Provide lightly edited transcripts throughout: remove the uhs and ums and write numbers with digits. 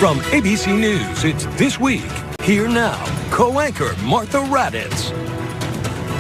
From ABC News, it's This Week. Here now, co-anchor Martha Raddatz.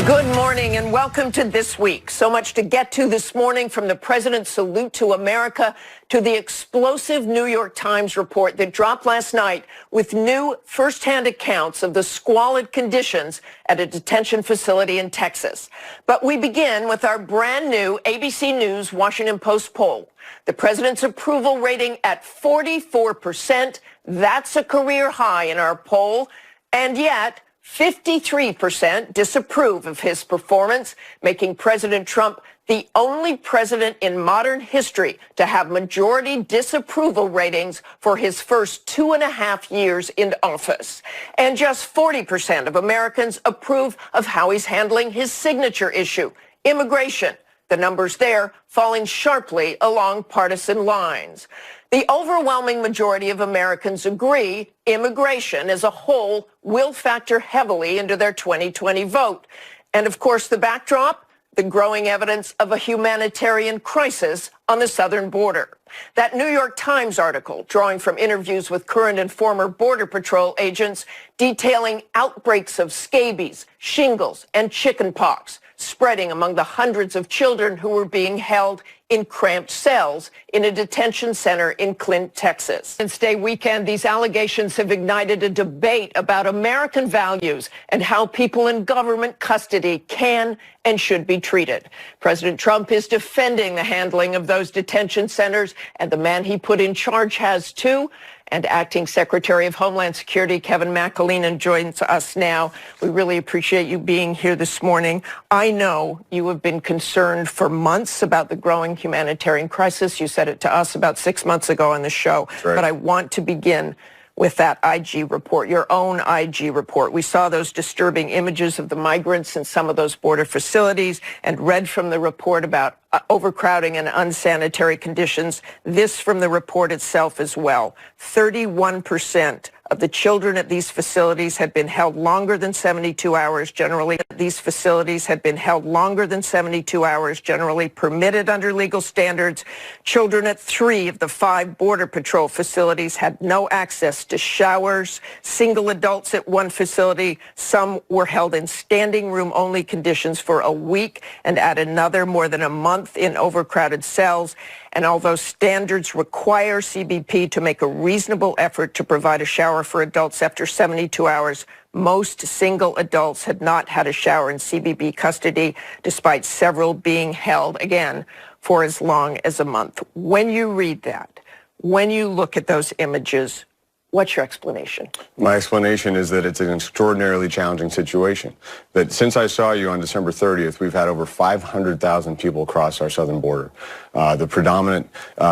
Good morning and welcome to This Week. So much to get to this morning, from the president's salute to America to the explosive New York Times report that dropped last night with new firsthand accounts of the squalid conditions at a detention facility in Texas. But we begin with our brand new ABC News Washington Post poll. The president's approval rating at 44%. That's a career high in our poll. And yet 53% disapprove of his performance, making President Trump the only president in modern history to have majority disapproval ratings for his first 2.5 years in office. And just 40% of Americans approve of how he's handling his signature issue, immigration. The numbers there falling sharply along partisan lines. The overwhelming majority of Americans agree immigration as a whole will factor heavily into their 2020 vote. And of course, the backdrop, the growing evidence of a humanitarian crisis on the southern border. That New York Times article, drawing from interviews with current and former Border Patrol agents, detailing outbreaks of scabies, shingles, and chickenpox spreading among the hundreds of children who were being held in cramped cells in a detention center in Clint, Texas. Since Day weekend, these allegations have ignited a debate about American values and how people in government custody can and should be treated. President Trump is defending the handling of those detention centers, and the man he put in charge has too. And Acting Secretary of Homeland Security Kevin McAleenan joins us now. We really appreciate you being here this morning. I know you have been concerned for months about the growing humanitarian crisis. You said it to us about 6 months ago on the show. Right. But I want to begin with that IG report, your own IG report. We saw those disturbing images of the migrants in some of those border facilities and read from the report about overcrowding and unsanitary conditions. This from the report itself as well. 31% of the children at these facilities had been held longer than 72 hours generally. These facilities had been held longer than 72 hours generally permitted under legal standards. Children at 3 of the 5 Border Patrol facilities had no access to showers. Single adults at one facility, some were held in standing room only conditions for a week, and at another more than a month in overcrowded cells. And although standards require CBP to make a reasonable effort to provide a shower for adults after 72 hours, most single adults had not had a shower in CBP custody, despite several being held, again, for as long as a month. When you read that, when you look at those images, what's your explanation? My explanation is that it's an extraordinarily challenging situation. That since I saw you on December 30th, we've had over 500,000 people cross our southern border. The predominant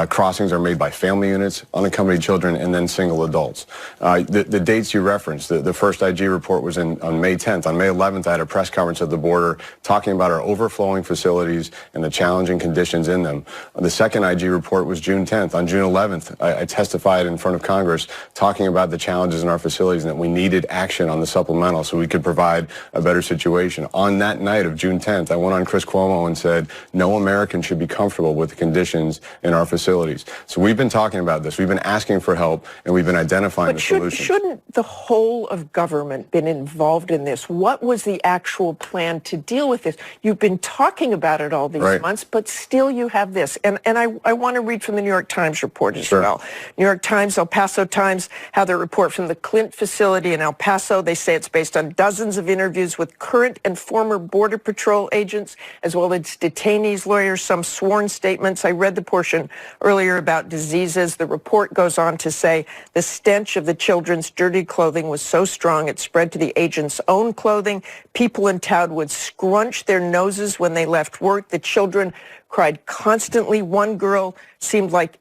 crossings are made by family units, unaccompanied children, and then single adults. The dates you referenced, the first IG report was on May 10th. On May 11th, I had a press conference at the border talking about our overflowing facilities and the challenging conditions in them. The second IG report was June 10th. On June 11th, I testified in front of Congress talking about the challenges in our facilities and that we needed action on the supplemental so we could provide a better situation. On that night of June 10th, I went on Chris Cuomo and said, no American should be comfortable with the conditions in our facilities. So we've been talking about this. We've been asking for help, and we've been identifying the solutions. Shouldn't the whole of government been involved in this? What was the actual plan to deal with this? You've been talking about it all these months, but still you have this. And I want to read from the New York Times report as well. New York Times, El Paso Times, how the report from the Clint facility in El Paso, they say it's based on dozens of interviews with current and former Border Patrol agents, as well as detainees, lawyers, some sworn statements. I read the portion earlier about diseases. The report goes on to say the stench of the children's dirty clothing was so strong it spread to the agents' own clothing. People in town would scrunch their noses when they left work. The children cried constantly. One girl seemed like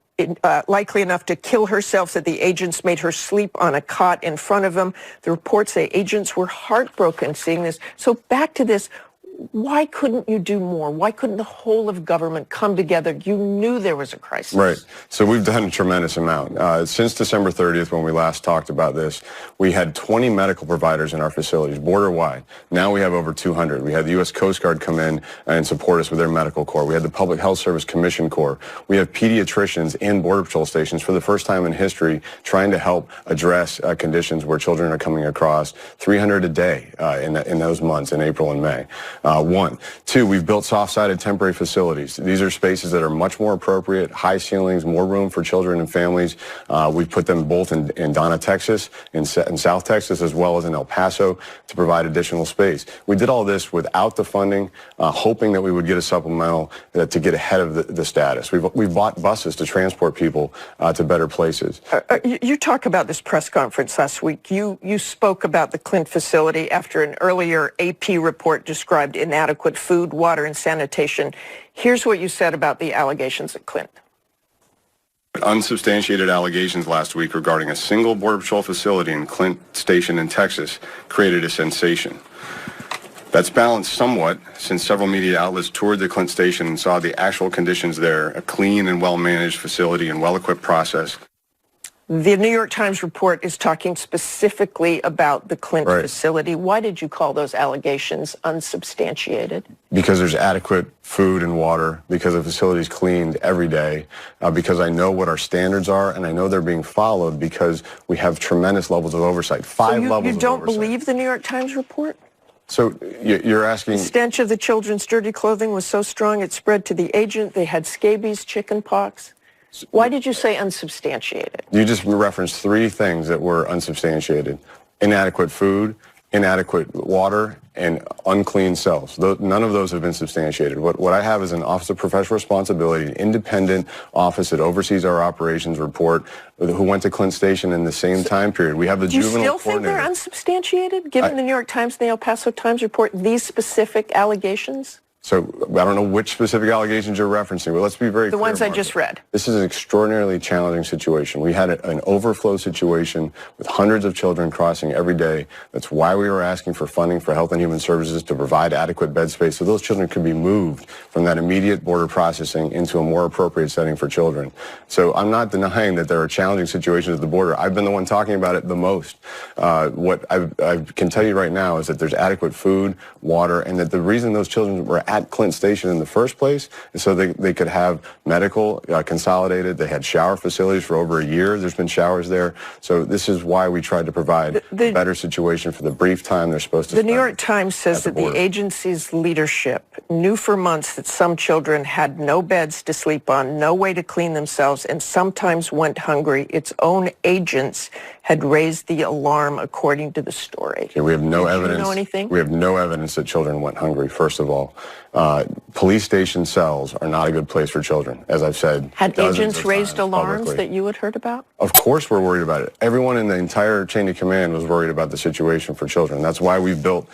likely enough to kill herself, that the agents made her sleep on a cot in front of them. The reports say agents were heartbroken seeing this. So back to this, Why couldn't you do more? Why couldn't the whole of government come together? You knew there was a crisis. Right. So we've done a tremendous amount. Since December 30th, when we last talked about this, we had 20 medical providers in our facilities, border-wide. Now we have over 200. We had the U.S. Coast Guard come in and support us with their medical corps. We had the Public Health Service Commission Corps. We have pediatricians in Border Patrol stations for the first time in history trying to help address conditions where children are coming across, 300 a day in those months, in April and May. One. Two, we've built soft-sided temporary facilities. These are spaces that are much more appropriate, high ceilings, more room for children and families. We've put them both in Donna, Texas, in South Texas, as well as in El Paso to provide additional space. We did all this without the funding, hoping that we would get a supplemental to get ahead of the status. We've bought buses to transport people to better places. You talk about this press conference last week. You spoke about the Clint facility after an earlier AP report described inadequate food, water, and sanitation. Here's what you said about the allegations at Clint. Unsubstantiated allegations last week regarding a single Border Patrol facility in Clint Station in Texas created a sensation. That's balanced somewhat since several media outlets toured the Clint Station and saw the actual conditions there, a clean and well-managed facility and well-equipped process. The New York Times report is talking specifically about the Clint facility. Why did you call those allegations unsubstantiated? Because there's adequate food and water, because the facility's cleaned every day, because I know what our standards are, and I know they're being followed because we have tremendous levels of oversight, five levels of oversight. You don't believe the New York Times report? So you're asking... The stench of the children's dirty clothing was so strong it spread to the agent. They had scabies, chicken pox. Why did you say unsubstantiated? You just referenced three things that were unsubstantiated. Inadequate food, inadequate water, and unclean cells. None of those have been substantiated. What I have is an Office of Professional Responsibility, an independent office that oversees our operations report, who went to Clint Station in the same time period. We have the juvenile coordinator. Do you still think they're unsubstantiated, given the New York Times and the El Paso Times report, these specific allegations? So I don't know which specific allegations you're referencing, but let's be very clear. The ones I just read. This is an extraordinarily challenging situation. We had an overflow situation with hundreds of children crossing every day. That's why we were asking for funding for Health and Human Services to provide adequate bed space so those children could be moved from that immediate border processing into a more appropriate setting for children. So I'm not denying that there are challenging situations at the border. I've been the one talking about it the most. What I can tell you right now is that there's adequate food, water, and that the reason those children were at Clint Station in the first place is so they could have medical consolidated. They had shower facilities for over a year. There's been showers there. So this is why we tried to provide a better situation for the brief time they're supposed to spend. The New York Times says that the agency's leadership knew for months that some children had no beds to sleep on, no way to clean themselves, and sometimes went hungry. Its own agents had raised the alarm, according to the story. Okay, we have no evidence. Do you know anything? We have no evidence that children went hungry, first of all. Police station cells are not a good place for children, as I've said. Had agents raised alarms that you had heard about? Of course we're worried about it. Everyone in the entire chain of command was worried about the situation for children. That's why we've built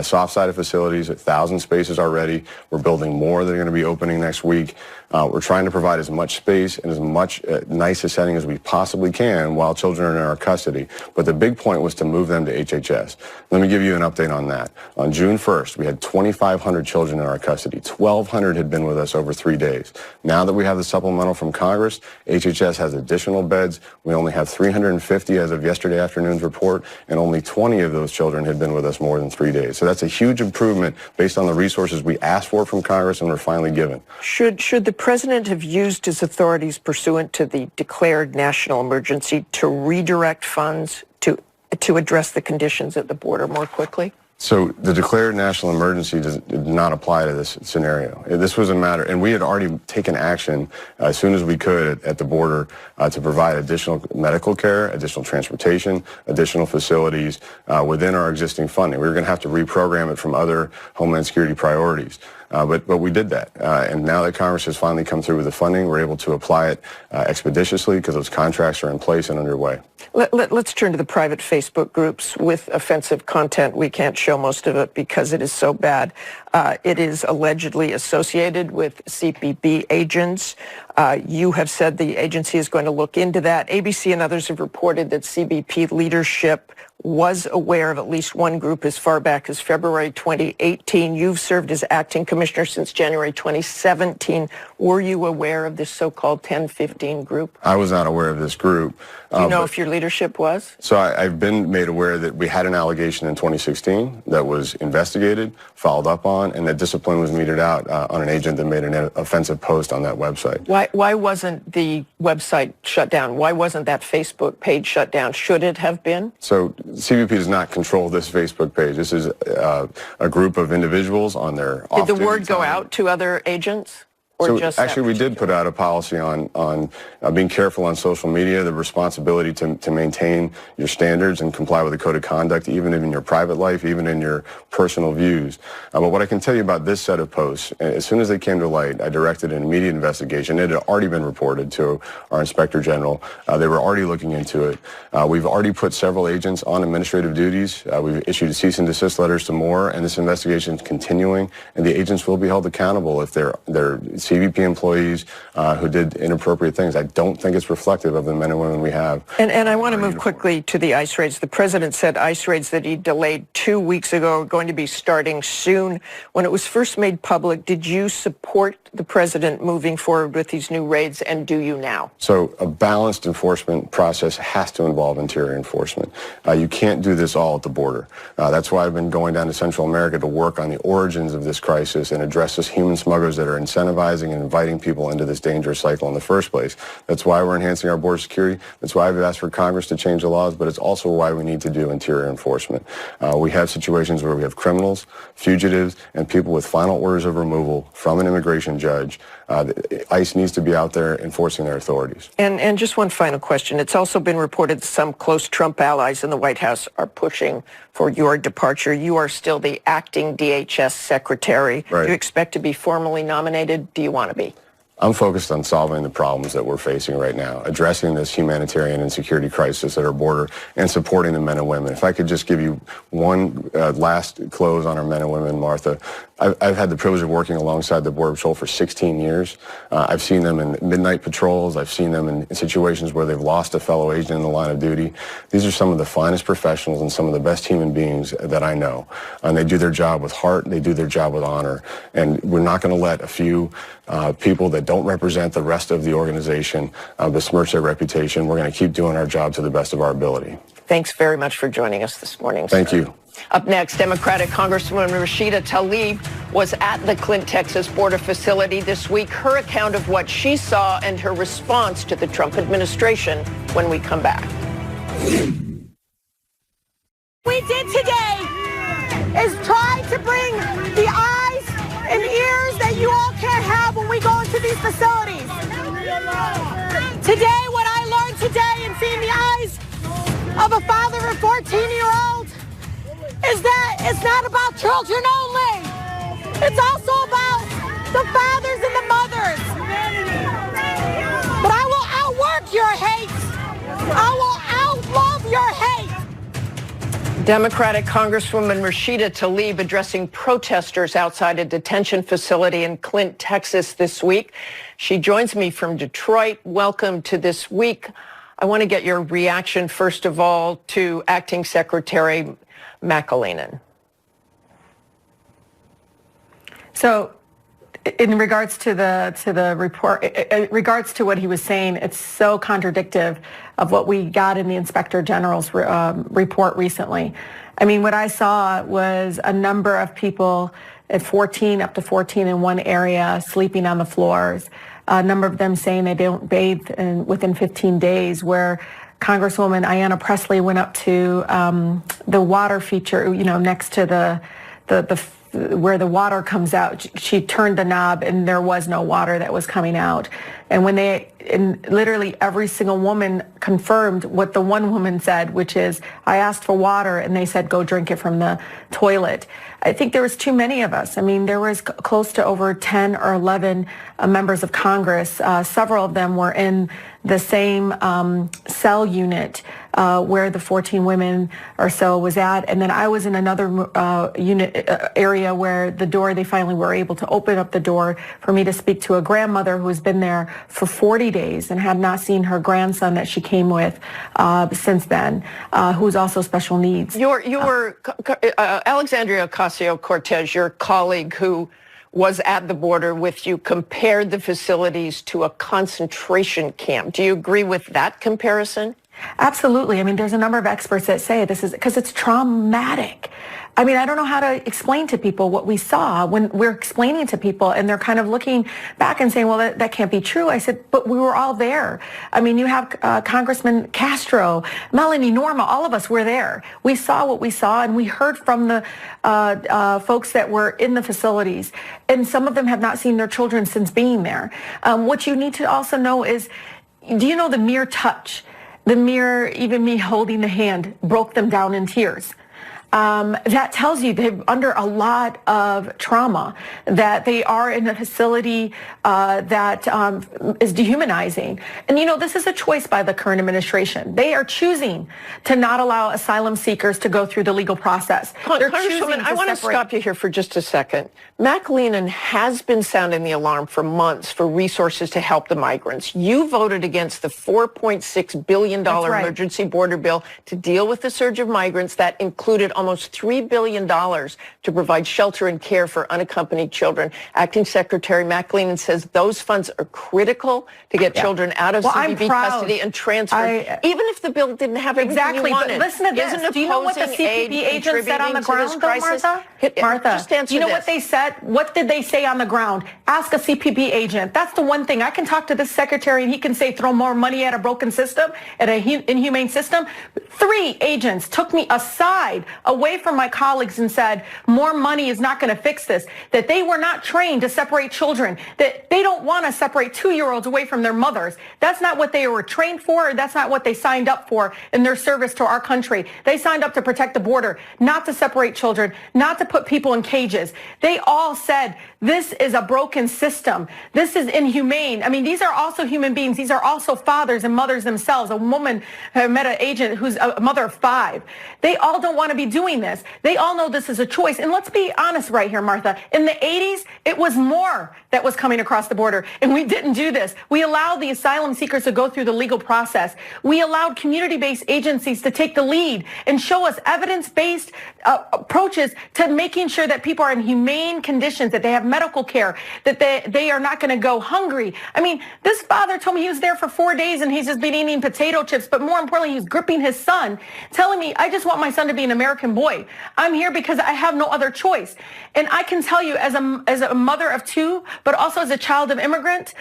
soft-sided facilities, 1,000 spaces already. We're building more that are going to be opening next week. We're trying to provide as much space and as much nice a setting as we possibly can while children are in our custody. But the big point was to move them to HHS. Let me give you an update on that. On June 1st, we had 2,500 children in our custody. 1,200 had been with us over 3 days. Now that we have the supplemental from Congress, HHS has additional beds. We only have 350 as of yesterday afternoon's report, and only 20 of those children had been with us more than 3 days. So that's a huge improvement based on the resources we asked for from Congress and were finally given. Should the president have used his authorities pursuant to the declared national emergency to redirect funds to address the conditions at the border more quickly? So the declared national emergency did not apply to this scenario. This was a matter, and we had already taken action as soon as we could at the border to provide additional medical care, additional transportation, additional facilities within our existing funding. We were going to have to reprogram it from other Homeland Security priorities. But we did that. And now that Congress has finally come through with the funding, we're able to apply it expeditiously because those contracts are in place and underway. Let's turn to the private Facebook groups with offensive content. We can't show most of it because it is so bad. It is allegedly associated with CPB agents. You have said the agency is going to look into that. ABC and others have reported that CBP leadership was aware of at least one group as far back as February 2018. You've served as acting commissioner since January 2017. Were you aware of this so-called 1015 group? I was not aware of this group. Do you know if your leadership was? So I've been made aware that we had an allegation in 2016 that was investigated, followed up on, and that discipline was meted out on an agent that made an offensive post on that website. Why wasn't the website shut down? Why wasn't that Facebook page shut down? Should it have been? So CBP does not control this Facebook page. This is a group of individuals on their off-duty Did the word go time. out to other agents? Or So just actually, we did put out a policy on being careful on social media, the responsibility to maintain your standards and comply with the code of conduct, even in your private life, even in your personal views. But what I can tell you about this set of posts, as soon as they came to light, I directed an immediate investigation. It had already been reported to our Inspector General. They were already looking into it. We've already put several agents on administrative duties. We've issued cease and desist letters to more, and this investigation is continuing, and the agents will be held accountable if they're CBP employees who did inappropriate things. I don't think it's reflective of the men and women we have. And I want to move quickly to the ICE raids. The president said ICE raids that he delayed 2 weeks ago are going to be starting soon. When it was first made public, did you support the president moving forward with these new raids, and do you now? So a balanced enforcement process has to involve interior enforcement. You can't do this all at the border. That's why I've been going down to Central America to work on the origins of this crisis and address those human smugglers that are incentivizing and inviting people into this dangerous cycle in the first place. That's why we're enhancing our border security. That's why I've asked for Congress to change the laws, but it's also why we need to do interior enforcement. We have situations where we have criminals, fugitives, and people with final orders of removal from an immigration judge. ICE needs to be out there enforcing their authorities. And just one final question. It's also been reported some close Trump allies in the White House are pushing for your departure. You are still the acting DHS secretary. Right. Do you expect to be formally nominated? Do you want to be? I'm focused on solving the problems that we're facing right now, addressing this humanitarian and security crisis at our border, and supporting the men and women. If I could just give you one last close on our men and women, Martha. I've had the privilege of working alongside the Border Patrol for 16 years. I've seen them in midnight patrols. I've seen them in situations where they've lost a fellow agent in the line of duty. These are some of the finest professionals and some of the best human beings that I know. And they do their job with heart. They do their job with honor. And we're not going to let a few people that don't represent the rest of the organization besmirch their reputation. We're going to keep doing our job to the best of our ability. Thanks very much for joining us this morning. Thank you. Up next, Democratic Congresswoman Rashida Tlaib was at the Clint, Texas border facility this week. Her account of what she saw and her response to the Trump administration when we come back. We did today is try to bring the eyes and ears that you all can't have when we go into these facilities. Today, what I learned today and seeing the eyes of a father of a 14-year-old is that it's not about children only. It's also about the fathers and the mothers. But I will outwork your hate. I will outlove your hate. Democratic Congresswoman Rashida Tlaib addressing protesters outside a detention facility in Clint, Texas this week. She joins me from Detroit. Welcome to This Week. I want to get your reaction, first of all, to Acting Secretary McAleenan. So in regards to the report, in regards to what he was saying, it's so contradictory of what we got in the Inspector General's report recently. I mean, what I saw was a number of people at 14, up to 14 in one area, sleeping on the floors. A number of them saying they don't bathe within 15 days, where Congresswoman Ayanna Pressley went up to the water feature, you know, next to the where the water comes out. She turned the knob and there was no water that was coming out. And literally every single woman confirmed what the one woman said, which is, I asked for water and they said, go drink it from the toilet. I think there was too many of us. I mean, there was close to over 10 or 11 members of Congress. Several of them were in the same cell unit where the 14 women or so was at. And then I was in another area where they finally were able to open up the door for me to speak to a grandmother who has been there for 40 days and had not seen her grandson that she came with since then, who's also special needs. Alexandria Ocasio-Cortez, your colleague who was at the border with you, compared the facilities to a concentration camp. Do you agree with that comparison? Absolutely. I mean, there's a number of experts that say this is because it's traumatic. I mean, I don't know how to explain to people what we saw when we're explaining to people, and they're kind of looking back and saying, well, that can't be true. I said, but we were all there. I mean, you have Congressman Castro, Melanie, Norma, all of us were there. We saw what we saw, and we heard from the folks that were in the facilities, and some of them have not seen their children since being there. What you need to also know is, do you know the mere touch, the mere, even me holding the hand, broke them down in tears? That tells you they're under a lot of trauma, that they are in a facility that is dehumanizing. And, you know, this is a choice by the current administration. They are choosing to not allow asylum seekers to go through the legal process. Congresswoman, I want to stop you here for just a second. McAleenan has been sounding the alarm for months for resources to help the migrants. You voted against the $4.6 billion emergency border bill to deal with the surge of migrants that included almost $3 billion to provide shelter and care for unaccompanied children. Acting Secretary McAleenan says those funds are critical to get children out of CBP custody and transferred, even if the bill didn't have everything you wanted. But listen to this. Do you know what the CBP agents said on the ground, though, Martha? Just answer you know what they said? What did they say on the ground? Ask a CBP agent. That's the one thing. I can talk to this secretary and he can say throw more money at a broken system, at an inhumane system. 3 agents took me aside, away from my colleagues, and said more money is not going to fix this, that they were not trained to separate children, that they don't want to separate 2-year-olds away from their mothers. That's not what they were trained for. That's not what they signed up for in their service to our country. They signed up to protect the border, not to separate children, not to put people in cages. They all said this is a broken system. This is inhumane. I mean, these are also human beings. These are also fathers and mothers themselves. A woman met an agent who's a mother of 5. They all don't want to be doing this. They all know this is a choice. And let's be honest right here, Martha. In the 80s, it was more that was coming across the border. And we didn't do this. We allowed the asylum seekers to go through the legal process. We allowed community-based agencies to take the lead and show us evidence-based approaches to making sure that people are in humane conditions, that they have medical care, that they are not going to go hungry. I mean, this father told me he was there for 4 days and he's just been eating potato chips, but more importantly, he's gripping his son, telling me, I just want my son to be an American boy. I'm here because I have no other choice. And I can tell you, as a mother of 2, but also as a child of immigrant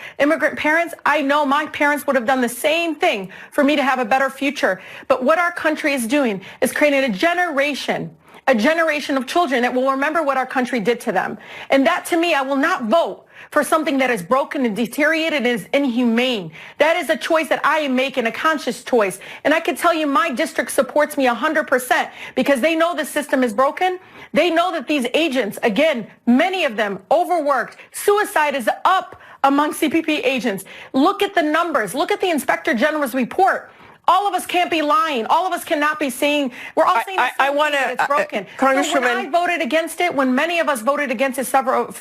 parents, I know my parents would have done the same thing for me to have a better future. But what our country is doing is creating a generation of children that will remember what our country did to them. And that, to me, I will not vote for something that is broken and deteriorated and is inhumane. That is a choice that I am making, a conscious choice. And I can tell you my district supports me 100% because they know the system is broken. They know that these agents, again, many of them overworked. Suicide is up among CPP agents. Look at the numbers. Look at the Inspector General's report. All of us can't be lying. All of us cannot be saying, we're all saying that it's broken. So when I voted against it, when many of us voted against it, 4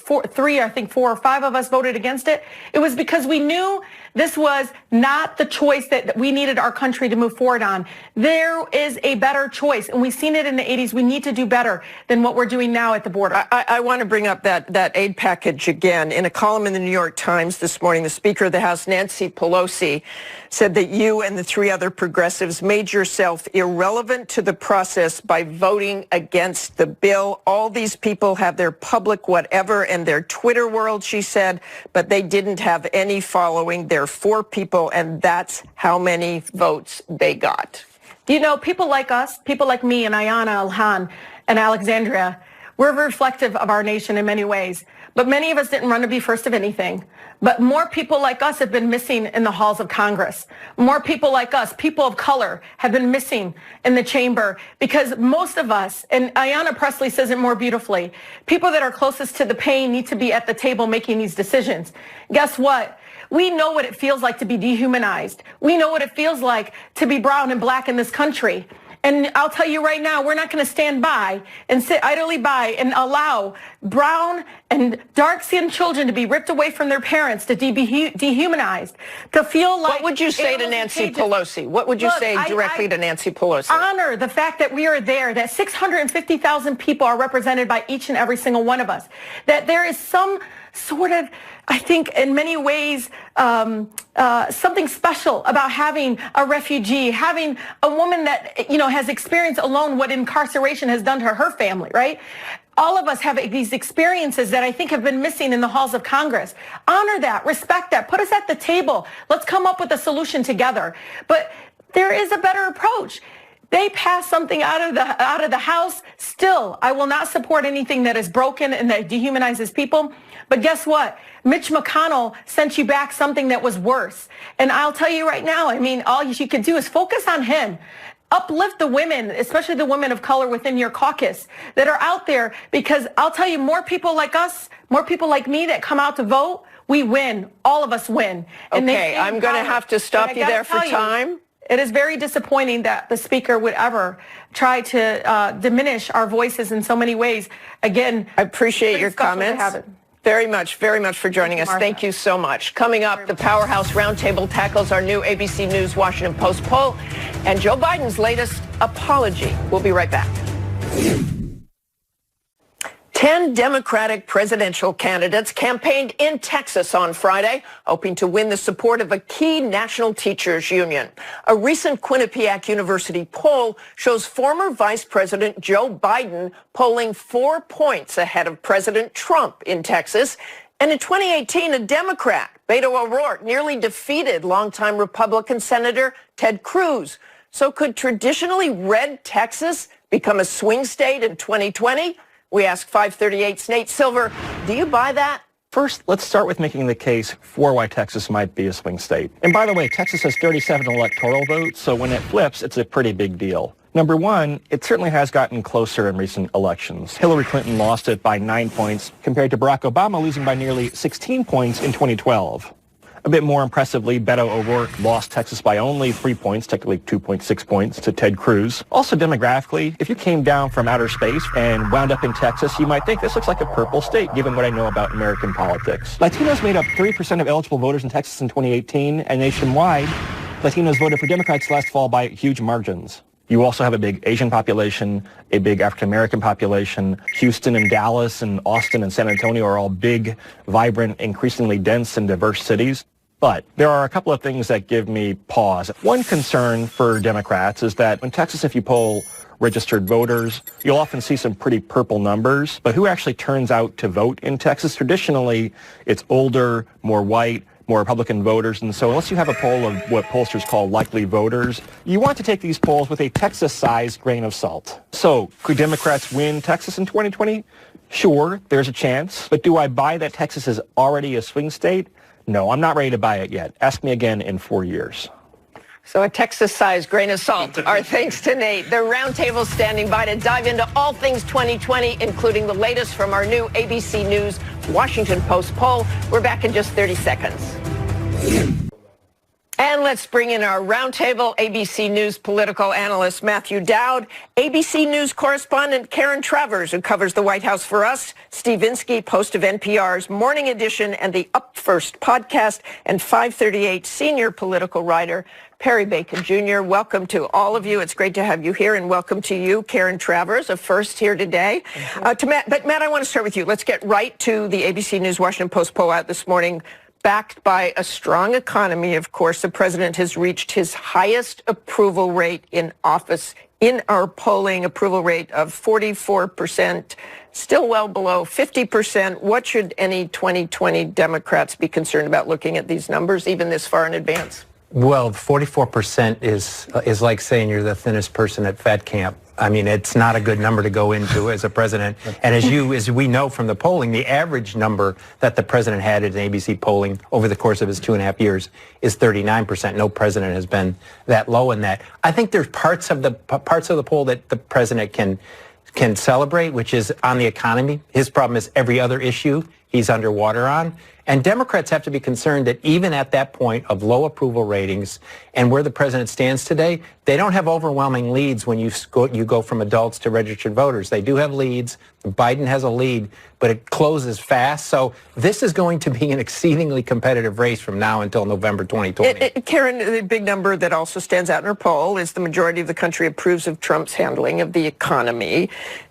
or 5 of us voted against it, it was because we knew this was not the choice that we needed our country to move forward on. There is a better choice, and we've seen it in the 80s. We need to do better than what we're doing now at the border. I want to bring up that aid package again. In a column in the New York Times this morning, the Speaker of the House, Nancy Pelosi, said that you and the 3 other progressives made yourself irrelevant to the process by voting against the bill. All these people have their public whatever and their Twitter world, she said, but they didn't have any following. They're 4 people, and that's how many votes they got. You know, people like us, people like me and Ayanna, Alhan, and Alexandria, we're reflective of our nation in many ways. but many of us didn't run to be first of anything. But more people like us have been missing in the halls of Congress. More people like us, people of color, have been missing in the chamber because most of us, and Ayanna Pressley says it more beautifully, people that are closest to the pain need to be at the table making these decisions. Guess what? We know what it feels like to be dehumanized. We know what it feels like to be brown and black in this country. And I'll tell you right now, we're not going to stand by and sit idly by and allow brown and dark-skinned children to be ripped away from their parents, to be dehumanized, to feel like... What would you say to Nancy Pelosi? What would you say directly to Nancy Pelosi? Honor the fact that we are there, that 650,000 people are represented by each and every single one of us, that there is some sort of, I think, in many ways, something special about having a refugee, having a woman that, you know, has experienced alone what incarceration has done to her family, right? All of us have these experiences that I think have been missing in the halls of Congress. Honor that, respect that, put us at the table. Let's come up with a solution together. But there is a better approach. They passed something out of the House. Still, I will not support anything that is broken and that dehumanizes people. But guess what? Mitch McConnell sent you back something that was worse. And I'll tell you right now, I mean, all you can do is focus on him. Uplift the women, especially the women of color within your caucus that are out there, because I'll tell you, more people like us, more people like me that come out to vote, we win. All of us win. And okay, I'm going to have to stop you there for time. It is very disappointing that the speaker would ever try to diminish our voices in so many ways. Again, I appreciate your comments. Very much for joining us. Thank you so much. Coming up, the Powerhouse Roundtable tackles our new ABC News Washington Post poll and Joe Biden's latest apology. We'll be right back. 10 Democratic presidential candidates campaigned in Texas on Friday, hoping to win the support of a key national teachers union. A recent Quinnipiac University poll shows former Vice President Joe Biden polling 4 points ahead of President Trump in Texas. And in 2018, a Democrat, Beto O'Rourke, nearly defeated longtime Republican Senator Ted Cruz. So could traditionally red Texas become a swing state in 2020? We ask 538's Nate Silver, do you buy that? First, let's start with making the case for why Texas might be a swing state. And by the way, Texas has 37 electoral votes, so when it flips, it's a pretty big deal. Number one, it certainly has gotten closer in recent elections. Hillary Clinton lost it by 9 points, compared to Barack Obama losing by nearly 16 points in 2012. A bit more impressively, Beto O'Rourke lost Texas by only 3 points, technically 2.6 points, to Ted Cruz. Also demographically, if you came down from outer space and wound up in Texas, you might think this looks like a purple state, given what I know about American politics. Latinos made up 3% of eligible voters in Texas in 2018, and nationwide, Latinos voted for Democrats last fall by huge margins. You also have a big Asian population, a big African-American population. Houston and Dallas and Austin and San Antonio are all big, vibrant, increasingly dense and diverse cities. But there are a couple of things that give me pause. One concern for Democrats is that in Texas, if you poll registered voters, you'll often see some pretty purple numbers. But who actually turns out to vote in Texas? Traditionally, it's older, more white, more Republican voters. And so unless you have a poll of what pollsters call likely voters, you want to take these polls with a Texas-sized grain of salt. So could Democrats win Texas in 2020? Sure, there's a chance. But do I buy that Texas is already a swing state? No, I'm not ready to buy it yet. Ask me again in 4 years. So a Texas-sized grain of salt. Our thanks to Nate. The Roundtable standing by to dive into all things 2020, including the latest from our new ABC News Washington Post poll. We're back in just 30 seconds. And let's bring in our Roundtable, ABC News political analyst Matthew Dowd, ABC News correspondent Karen Travers, who covers the White House for us, Steve Inskeep, host of NPR's Morning Edition and the Up First podcast, and 538 senior political writer Perry Bacon Jr. Welcome to all of you. It's great to have you here, and welcome to you, Karen Travers, a first here today. To Matt, but Matt, I want to start with you. Let's get right to the ABC News Washington Post poll out this morning. Backed by a strong economy, of course, the president has reached his highest approval rate in office. In our polling, approval rate of 44%, still well below 50%. What should any 2020 Democrats be concerned about looking at these numbers, even this far in advance? Well, 44% is like saying you're the thinnest person at fat camp. I mean, it's not a good number to go into as a president. And as we know from the polling, the average number that the president had in ABC polling over the course of his 2.5 years is 39%. No president has been that low in that. I think there's parts of the poll that the president can celebrate, which is on the economy. His problem is every other issue he's underwater on. And Democrats have to be concerned that even at that point of low approval ratings and where the president stands today, they don't have overwhelming leads when you go from adults to registered voters. They do have leads. Biden has a lead, but it closes fast. So this is going to be an exceedingly competitive race from now until November 2020. Karen, the big number that also stands out in her poll is the majority of the country approves of Trump's handling of the economy.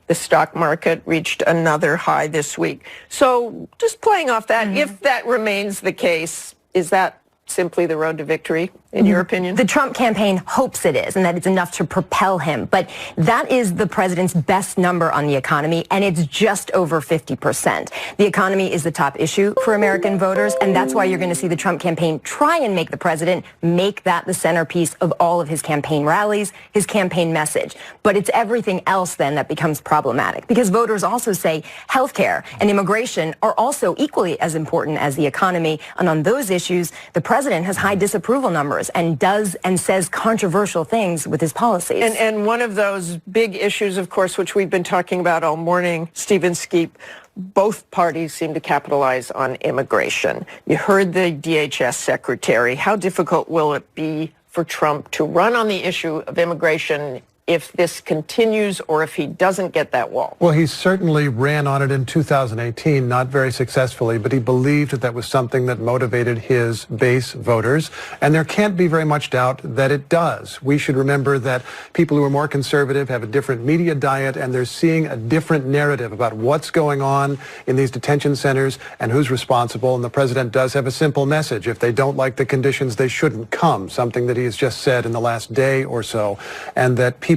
The stock market reached another high this week. So just playing off that, if that remains the case, is that simply the road to victory, in your opinion? The Trump campaign hopes it is, and that it's enough to propel him. But that is the president's best number on the economy, and it's just over 50%. The economy is the top issue for American voters, and that's why you're going to see the Trump campaign try and make the president make that the centerpiece of all of his campaign rallies, his campaign message. But it's everything else then that becomes problematic, because voters also say healthcare and immigration are also equally as important as the economy. And on those issues, the president has high disapproval numbers and does and says controversial things with his policies. And one of those big issues, of course, which we've been talking about all morning, Stephen Skeep, both parties seem to capitalize on immigration. You heard the DHS secretary. How difficult will it be for Trump to run on the issue of immigration if this continues or if he doesn't get that wall? Well, he certainly ran on it in 2018, not very successfully, but he believed that was something that motivated his base voters. And there can't be very much doubt that it does. We should remember that people who are more conservative have a different media diet, and they're seeing a different narrative about what's going on in these detention centers and who's responsible. And the president does have a simple message. If they don't like the conditions, they shouldn't come, something that he has just said in the last day or so, and that people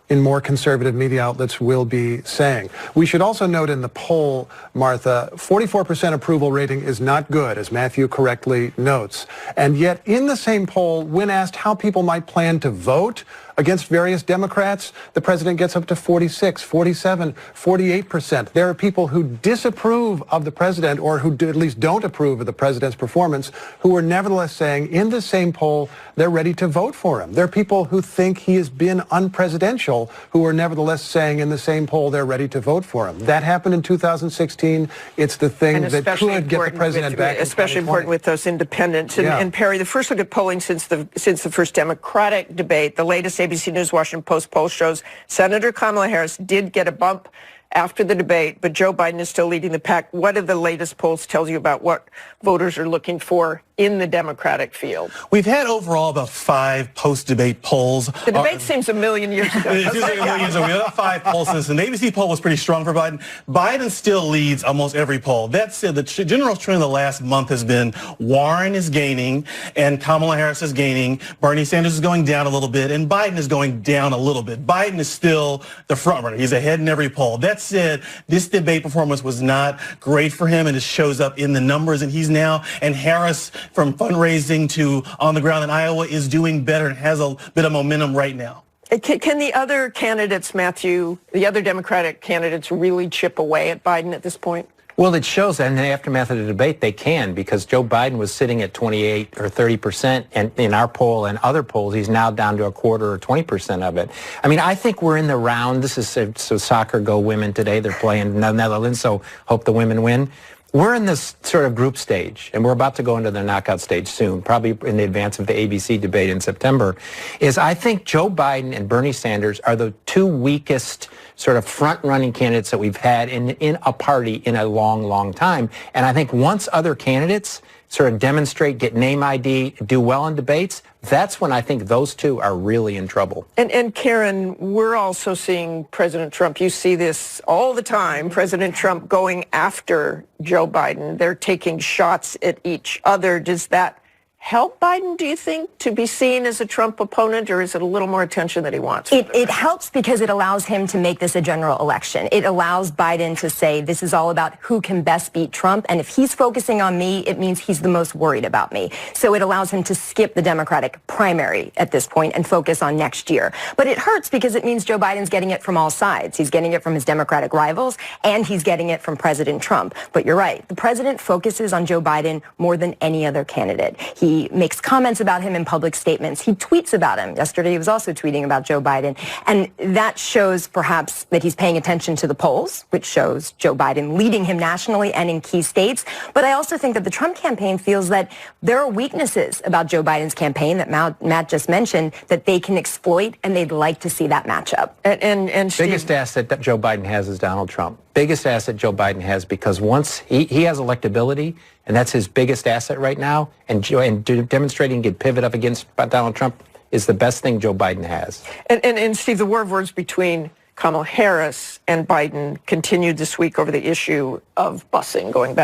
in more conservative media outlets will be saying. We should also note in the poll, Martha, 44% approval rating is not good, as Matthew correctly notes. And yet in the same poll, when asked how people might plan to vote against various Democrats, the president gets up to 46, 47, 48%. There are people who disapprove of the president, or who at least don't approve of the president's performance, who are nevertheless saying in the same poll they're ready to vote for him. There are people who think he has been unpresidential who are nevertheless saying in the same poll they're ready to vote for him. That happened in 2016. It's the thing that could get the president back. Especially important with those independents. And Perry, the first look at polling since the first Democratic debate, the latest ABC News Washington Post poll shows Senator Kamala Harris did get a bump after the debate, but Joe Biden is still leading the pack. What do the latest polls tell you about what voters are looking for in the Democratic field? We've had overall about 5 post-debate polls. The debate seems a million years ago. It seems like a million years ago. We had 5 polls since, and the ABC poll was pretty strong for Biden. Biden still leads almost every poll. That said, the general trend of the last month has been Warren is gaining and Kamala Harris is gaining. Bernie Sanders is going down a little bit, and Biden is going down a little bit. Biden is still the front runner. He's ahead in every poll. That said, this debate performance was not great for him, and it shows up in the numbers, and he's now, and Harris, from fundraising to on the ground in Iowa, is doing better and has a bit of momentum right now. Can the other candidates, Matthew, the other Democratic candidates, really chip away at Biden at this point? Well, it shows that in the aftermath of the debate they can, because Joe Biden was sitting at 28 or 30%, and in our poll and other polls, he's now down to a quarter or 20% of it. I mean, I think we're in the round. This is so soccer go women today. They're playing the Netherlands, so hope the women win. We're in this sort of group stage, and we're about to go into the knockout stage soon, probably in the advance of the ABC debate in September, is I think Joe Biden and Bernie Sanders are the 2 weakest sort of front-running candidates that we've had in a party in a long, long time. And I think once other candidates sort of demonstrate, get name ID, do well in debates, that's when I think those 2 are really in trouble. And Karen, we're also seeing President Trump, you see this all the time, President Trump going after Joe Biden. They're taking shots at each other. Does that help Biden, do you think, to be seen as a Trump opponent, or is it a little more attention that he wants? It helps because it allows him to make this a general election. It allows Biden to say this is all about who can best beat Trump, and if he's focusing on me, it means he's the most worried about me. So it allows him to skip the Democratic primary at this point and focus on next year. But it hurts because it means Joe Biden's getting it from all sides. He's getting it from his Democratic rivals, and he's getting it from President Trump. But you're right. The president focuses on Joe Biden more than any other candidate. He makes comments about him in public statements. He tweets about him. Yesterday, he was also tweeting about Joe Biden. And that shows perhaps that he's paying attention to the polls, which shows Joe Biden leading him nationally and in key states. But I also think that the Trump campaign feels that there are weaknesses about Joe Biden's campaign that Matt just mentioned that they can exploit, and they'd like to see that matchup. And biggest asset that Joe Biden has is Donald Trump. Biggest asset Joe Biden has, because once he has electability, and that's his biggest asset right now, and demonstrating he could pivot up against Donald Trump is the best thing Joe Biden has. And Steve, the war of words between Kamala Harris and Biden continued this week over the issue of busing, going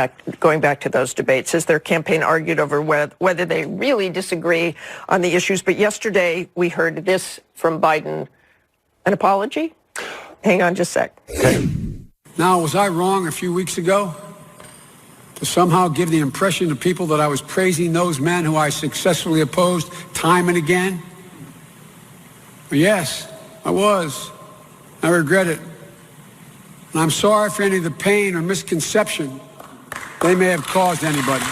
back to those debates, as their campaign argued over whether they really disagree on the issues. But yesterday we heard this from Biden, an apology. Hang on just a sec. Okay. Now, was I wrong a few weeks ago to somehow give the impression to people that I was praising those men who I successfully opposed time and again? Well, yes, I was. I regret it. And I'm sorry for any of the pain or misconception they may have caused anybody.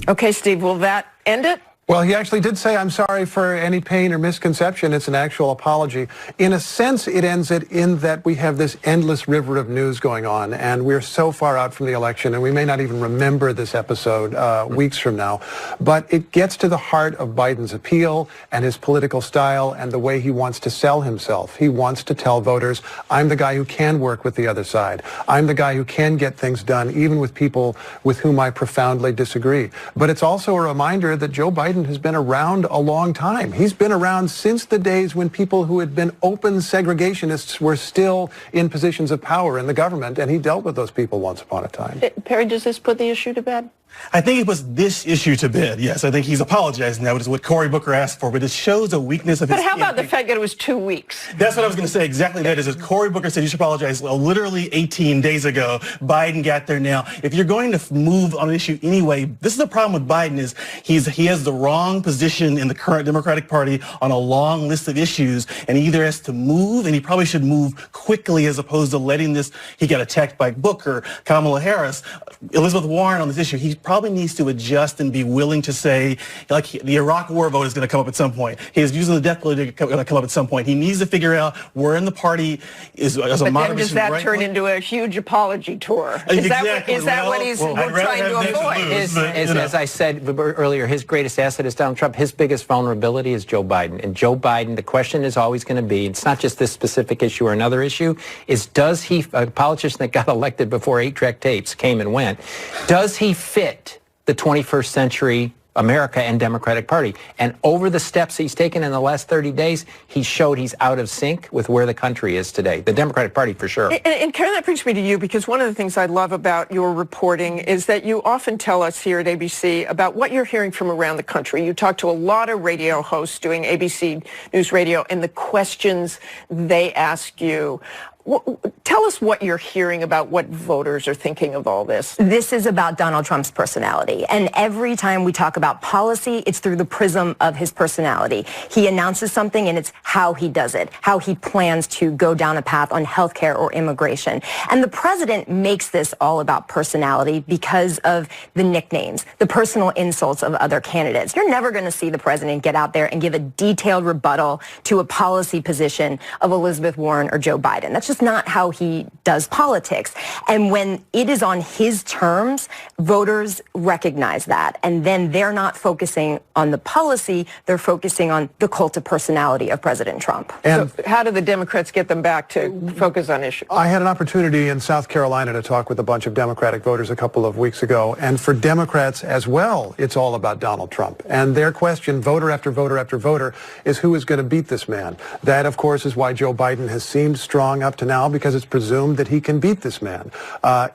Okay, Steve, will that end it? Well, he actually did say, I'm sorry for any pain or misconception. It's an actual apology. In a sense, it ends it in that we have this endless river of news going on, and we're so far out from the election, and we may not even remember this episode weeks from now. But it gets to the heart of Biden's appeal and his political style and the way he wants to sell himself. He wants to tell voters, I'm the guy who can work with the other side. I'm the guy who can get things done, even with people with whom I profoundly disagree. But it's also a reminder that Joe Biden has been around a long time. He's been around since the days when people who had been open segregationists were still in positions of power in the government, and he dealt with those people once upon a time. Perry, does this put the issue to bed? I think it puts this issue to bed. Yes, I think he's apologizing now, which is what Cory Booker asked for, but it shows a weakness of his campaign. But how about the fact that it was 2 weeks? That's what I was going to say. Exactly that is, as Cory Booker said, you should apologize. Well, literally 18 days ago, Biden got there now. If you're going to move on an issue anyway, this is the problem with Biden is he has the wrong position in the current Democratic Party on a long list of issues, and he either has to move, and he probably should move quickly as opposed to letting this, he got attacked by Booker, Kamala Harris, Elizabeth Warren on this issue. He probably needs to adjust and be willing to say, like, the Iraq war vote is going to come up at some point. He's using the death penalty going to come up at some point. He needs to figure out where in the party is a moderation. But then does that turn into a huge apology tour? Is that what he's trying to avoid? As I said earlier, his greatest asset is Donald Trump. His biggest vulnerability is Joe Biden. And Joe Biden, the question is always going to be, it's not just this specific issue or another issue, is does he, a politician that got elected before 8-track tapes came and went, does he fit the 21st century America and Democratic Party? And over the steps he's taken in the last 30 days, he showed he's out of sync with where the country is today. The Democratic Party, for sure. And Karen, that brings me to you, because one of the things I love about your reporting is that you often tell us here at ABC about what you're hearing from around the country. You talk to a lot of radio hosts doing ABC News Radio and the questions they ask you. Tell us what you're hearing about what voters are thinking of all this. This is about Donald Trump's personality. And every time we talk about policy, it's through the prism of his personality. He announces something, and it's how he does it, how he plans to go down a path on health care or immigration. And the president makes this all about personality because of the nicknames, the personal insults of other candidates. You're never going to see the president get out there and give a detailed rebuttal to a policy position of Elizabeth Warren or Joe Biden. That's just not how he does politics. And when it is on his terms, voters recognize that. And then they're not focusing on the policy, they're focusing on the cult of personality of President Trump. And so how do the Democrats get them back to focus on issues? I had an opportunity in South Carolina to talk with a bunch of Democratic voters a couple of weeks ago. And for Democrats as well, it's all about Donald Trump. And their question, voter after voter after voter, is who is going to beat this man? That, of course, is why Joe Biden has seemed strong up to now, because it's presumed that he can beat this man.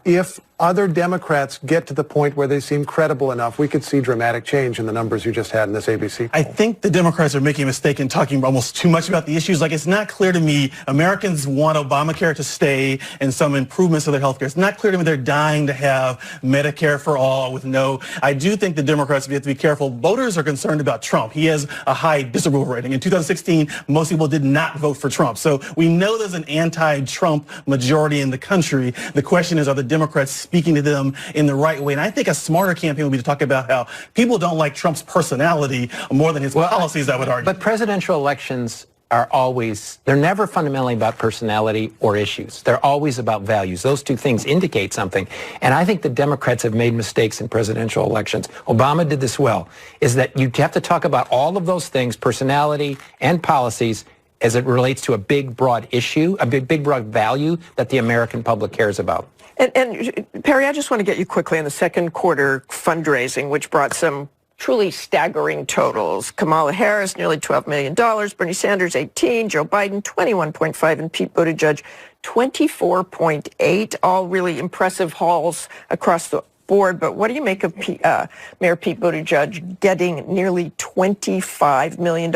If other Democrats get to the point where they seem credible enough, we could see dramatic change in the numbers you just had in this ABC poll. I think the Democrats are making a mistake in talking almost too much about the issues. Like, it's not clear to me Americans want Obamacare to stay and some improvements to their health care. It's not clear to me they're dying to have Medicare for all with no. I do think the Democrats have to be careful. Voters are concerned about Trump. He has a high disapproval rating. In 2016, most people did not vote for Trump. So we know there's an anti-Trump majority in the country. The question is, are the Democrats speaking to them in the right way? And I think a smarter campaign would be to talk about how people don't like Trump's personality more than his policies, I would argue. But presidential elections are always, they're never fundamentally about personality or issues. They're always about values. Those two things indicate something. And I think the Democrats have made mistakes in presidential elections. Obama did this well, is that you have to talk about all of those things, personality and policies, as it relates to a big, broad issue, a big, broad value that the American public cares about. And Perry, I just want to get you quickly on the second quarter fundraising, which brought some truly staggering totals. Kamala Harris, nearly $12 million. Bernie Sanders, 18. Joe Biden, 21.5. And Pete Buttigieg, 24.8. All really impressive hauls across the board. But what do you make of Mayor Pete Buttigieg getting nearly $25 million,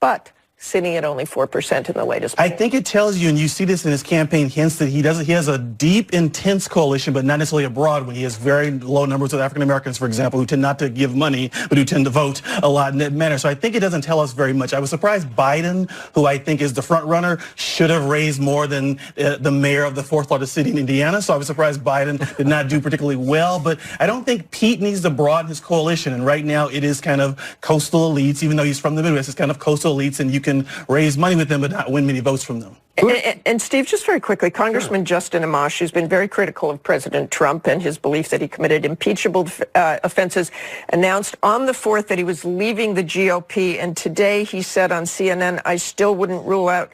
but sitting at only 4% in the latest poll? I think it tells you, and you see this in his campaign hints, that he has a deep, intense coalition, but not necessarily a broad one. He has very low numbers of African Americans, for example, who tend not to give money, but who tend to vote a lot in that manner. So I think it doesn't tell us very much. I was surprised Biden, who I think is the front runner, should have raised more than the mayor of the fourth largest city in Indiana. So I was surprised Biden did not do particularly well. But I don't think Pete needs to broaden his coalition. And right now it is kind of coastal elites, even though he's from the Midwest, it's kind of coastal elites, and you can raise money with them but not win many votes from them. And Steve, just very quickly, Congressman Justin Amash, who's been very critical of President Trump and his belief that he committed impeachable offenses, announced on the 4th that he was leaving the GOP. And today he said on CNN, I still wouldn't rule out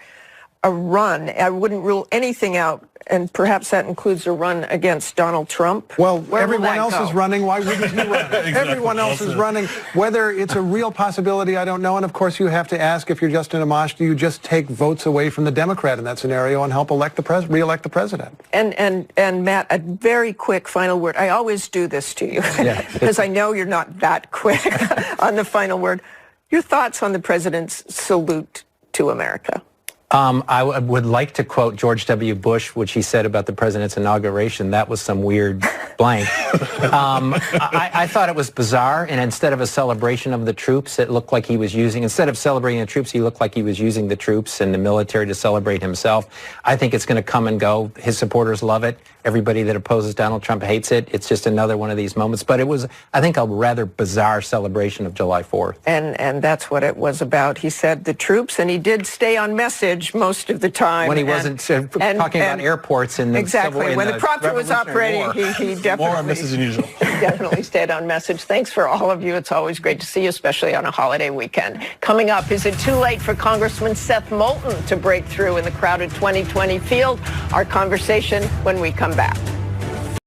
a run. I wouldn't rule anything out. And perhaps that includes a run against Donald Trump. Well, everyone else is running. Why wouldn't he run? Exactly. Everyone else is running. Whether it's a real possibility, I don't know. And of course, you have to ask, if you're Justin Amash, do you just take votes away from the Democrat in that scenario and help re-elect the president? And Matt, a very quick final word. I always do this to you because I know you're not that quick on the final word. Your thoughts on the president's salute to America? I would like to quote George W. Bush, which he said about the president's inauguration. That was some weird blank. I thought it was bizarre, and instead of a celebration of the troops, it looked like he was using, instead of celebrating the troops, he looked like he was using the troops and the military to celebrate himself. I think it's going to come and go. His supporters love it. Everybody that opposes Donald Trump hates it. It's just another one of these moments. But it was, I think, a rather bizarre celebration of July 4th. And that's what it was about. He said the troops, and he did stay on message most of the time. When he wasn't talking about airports in the exactly. When the prompter was operating, he definitely more on message than usual. Definitely stayed on message. Thanks for all of you. It's always great to see you, especially on a holiday weekend. Coming up, is it too late for Congressman Seth Moulton to break through in the crowded 2020 field? Our conversation when we come back.